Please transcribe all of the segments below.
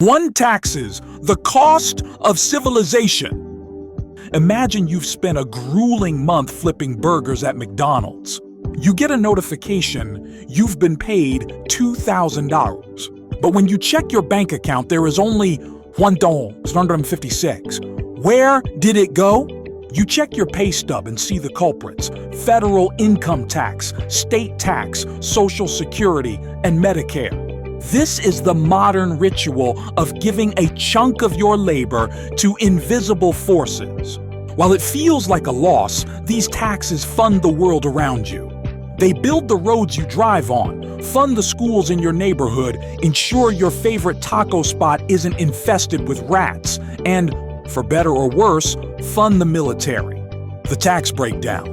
1. Taxes, the cost of civilization. Imagine you've spent a grueling month flipping burgers at McDonald's. You get a notification you've been paid $2,000. But when you check your bank account, there is only $1.56. Where did it go? You check your pay stub and see the culprits: federal income tax, state tax, Social Security, and Medicare. This is the modern ritual of giving a chunk of your labor to invisible forces. While it feels like a loss, these taxes fund the world around you. They build the roads you drive on, fund the schools in your neighborhood, ensure your favorite taco spot isn't infested with rats, and, for better or worse, fund the military. The tax breakdown.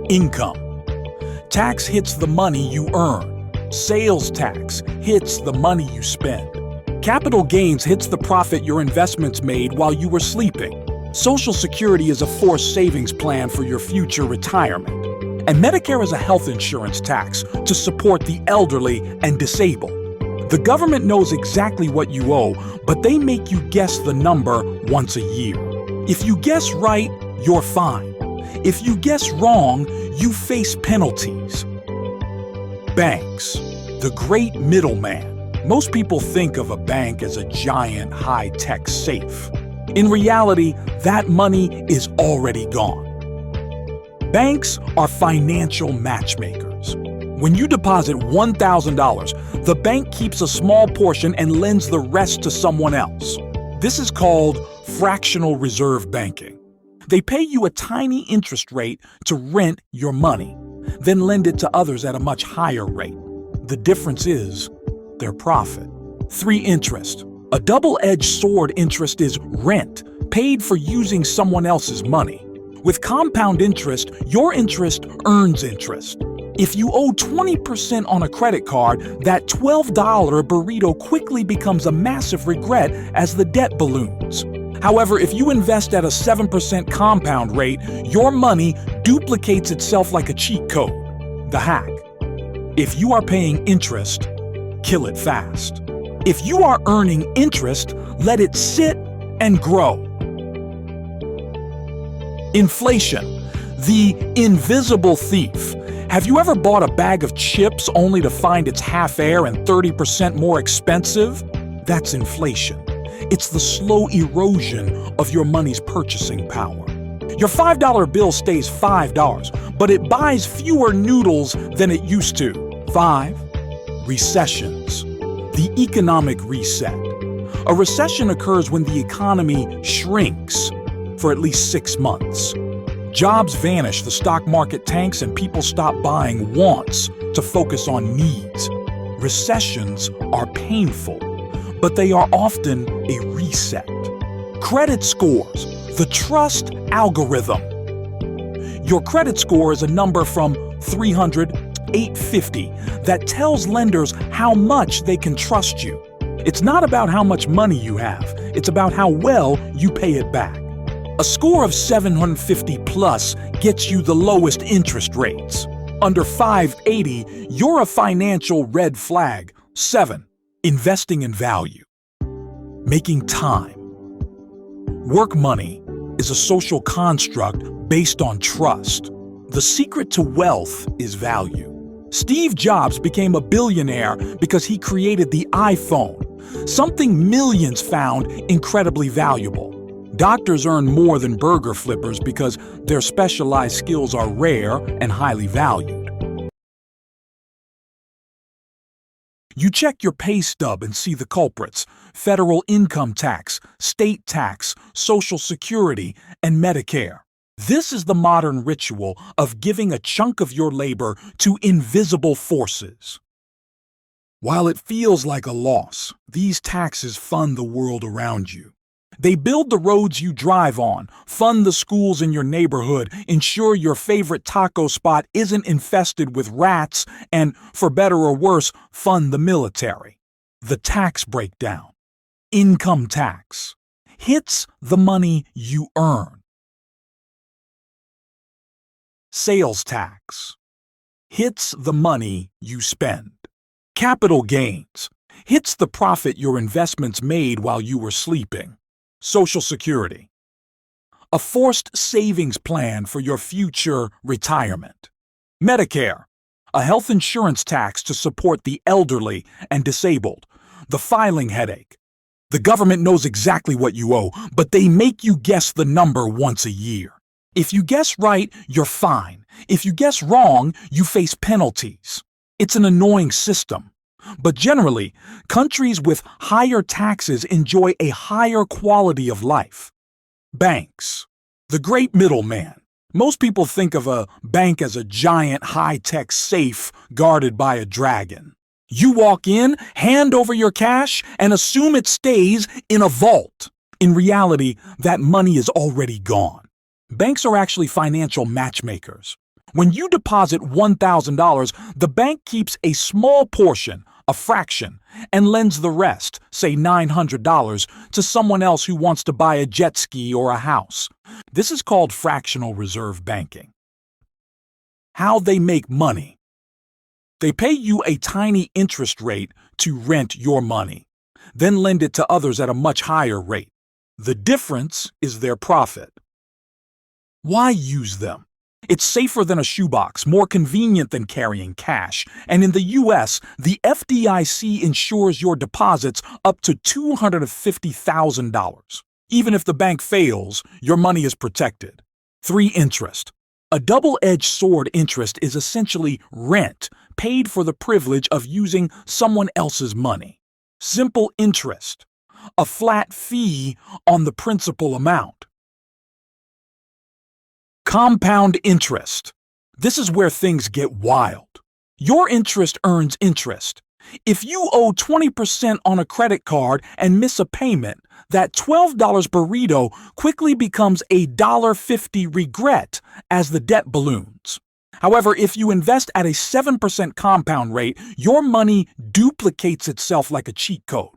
Income. Tax hits the money you earn. Sales tax hits the money you spend. Capital gains hits the profit your investments made while you were sleeping. Social Security is a forced savings plan for your future retirement. And Medicare is a health insurance tax to support the elderly and disabled. The government knows exactly what you owe, but they make you guess the number once a year. If you guess right, you're fine. If you guess wrong, you face penalties. Banks, the great middleman. Most people think of a bank as a giant, high-tech safe. In reality, that money is already gone. Banks are financial matchmakers. When you deposit $1,000, the bank keeps a small portion and lends the rest to someone else. This is called fractional reserve banking. They pay you a tiny interest rate to rent your money, then lend it to others at a much higher rate. The difference is their profit. 3. Interest. A double-edged sword. Interest is rent, paid for using someone else's money. With compound interest, your interest earns interest. If you owe 20% on a credit card, that $12 burrito quickly becomes a massive regret as the debt balloons. However, if you invest at a 7% compound rate, your money duplicates itself like a cheat code. The hack. If you are paying interest, kill it fast. If you are earning interest, let it sit and grow. Inflation, the invisible thief. Have you ever bought a bag of chips only to find it's half air and 30% more expensive? That's inflation. It's the slow erosion of your money's purchasing power. Your $5 bill stays $5, but it buys fewer noodles than it used to. 5. Recessions. The economic reset. A recession occurs when the economy shrinks for at least 6 months. Jobs vanish, the stock market tanks, and people stop buying wants to focus on needs. Recessions are painful, but they are often a reset. Credit scores, the trust algorithm. Your credit score is a number from 300 to 850 that tells lenders how much they can trust you. It's not about how much money you have, it's about how well you pay it back. A score of 750 plus gets you the lowest interest rates. Under 580, you're a financial red flag. 7. Investing in value. Making time. Work money is a social construct based on trust. The secret to wealth is value. Steve Jobs became a billionaire because he created the iPhone, something millions found incredibly valuable. Doctors earn more than burger flippers because their specialized skills are rare and highly valued. You check your pay stub and see the culprits: federal income tax, state tax, Social Security, and Medicare. This is the modern ritual of giving a chunk of your labor to invisible forces. While it feels like a loss, these taxes fund the world around you. They build the roads you drive on, fund the schools in your neighborhood, ensure your favorite taco spot isn't infested with rats, and, for better or worse, fund the military. The tax breakdown. Income tax hits the money you earn. Sales tax hits the money you spend. Capital gains hits the profit your investments made while you were sleeping. Social Security, a forced savings plan for your future retirement. Medicare, a health insurance tax to support the elderly and disabled. The filing headache. The government knows exactly what you owe, but they make you guess the number once a year. If you guess right, you're fine. If you guess wrong, you face penalties. It's an annoying system. But generally, countries with higher taxes enjoy a higher quality of life. Banks, the great middleman. Most people think of a bank as a giant high-tech safe guarded by a dragon. You walk in, hand over your cash, and assume it stays in a vault. In reality, that money is already gone. Banks are actually financial matchmakers. When you deposit $1,000, the bank keeps a small portion, a fraction, and lends the rest, say $900, to someone else who wants to buy a jet ski or a house. This is called fractional reserve banking. How they make money. They pay you a tiny interest rate to rent your money, then lend it to others at a much higher rate. The difference is their profit. Why use them? It's safer than a shoebox, more convenient than carrying cash, and in the U.S., the FDIC insures your deposits up to $250,000. Even if the bank fails, your money is protected. 3. Interest. A double-edged sword. Interest is essentially rent paid for the privilege of using someone else's money. Simple interest. A flat fee on the principal amount. Compound interest. This is where things get wild. Your interest earns interest. If you owe 20% on a credit card and miss a payment, that $12 burrito quickly becomes a $1.50 regret as the debt balloons. However, if you invest at a 7% compound rate, your money duplicates itself like a cheat code.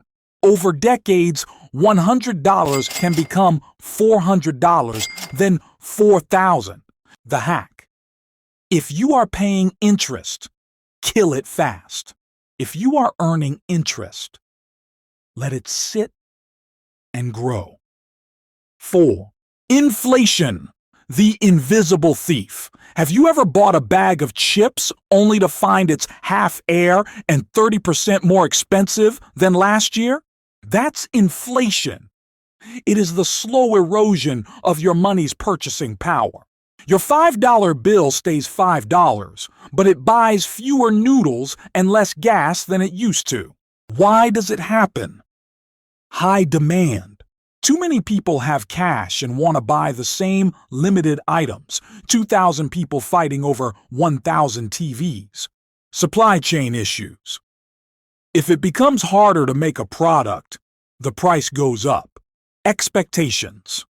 Over decades, $100 can become $400, then $4,000. The hack. If you are paying interest, kill it fast. If you are earning interest, let it sit and grow. 4. Inflation, the invisible thief. Have you ever bought a bag of chips only to find it's half air and 30% more expensive than last year? That's inflation. It is the slow erosion of your money's purchasing power. Your $5 bill stays $5, but it buys fewer noodles and less gas than it used to. Why does it happen? High demand. Too many people have cash and want to buy the same limited items. 2,000 people fighting over 1,000 TVs. Supply chain issues. If it becomes harder to make a product, the price goes up. Expectations.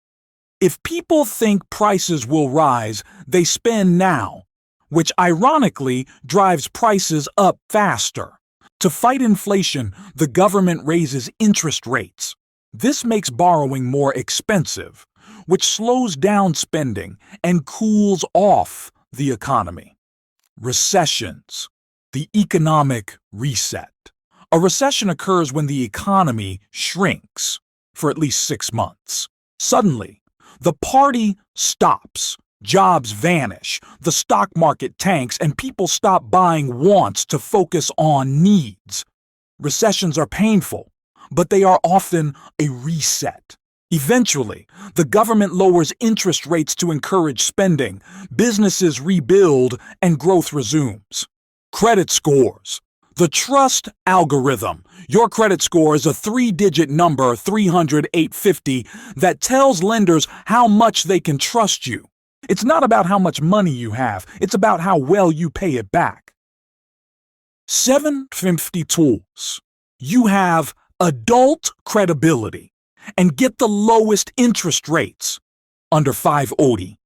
If people think prices will rise, they spend now, which ironically drives prices up faster. To fight inflation, the government raises interest rates. This makes borrowing more expensive, which slows down spending and cools off the economy. Recessions. The economic reset. A recession occurs when the economy shrinks for at least 6 months. Suddenly, the party stops, jobs vanish, the stock market tanks, and people stop buying wants to focus on needs. Recessions are painful, but they are often a reset. Eventually, the government lowers interest rates to encourage spending, businesses rebuild, and growth resumes. Credit scores. The trust algorithm. Your credit score is a 3-digit number, 300, 850, that tells lenders how much they can trust you. It's not about how much money you have, it's about how well you pay it back. 750 tools. You have adult credibility and get the lowest interest rates. Under 580.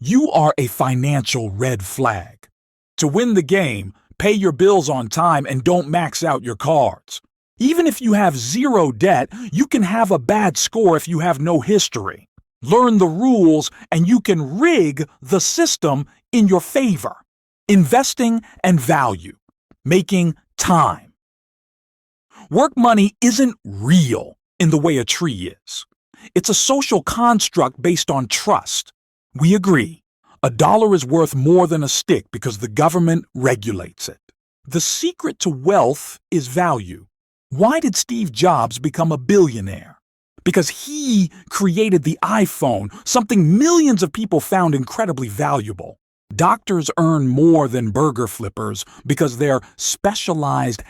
You are a financial red flag. To win the game, pay your bills on time and don't max out your cards. Even if you have zero debt, you can have a bad score if you have no history. Learn the rules and you can rig the system in your favor. Investing and value. Making time. Work money isn't real in the way a tree is. It's a social construct based on trust. We agree. A dollar is worth more than a stick because the government regulates it. The secret to wealth is value. Why did Steve Jobs become a billionaire? Because he created the iPhone, something millions of people found incredibly valuable. Doctors earn more than burger flippers because they're specialized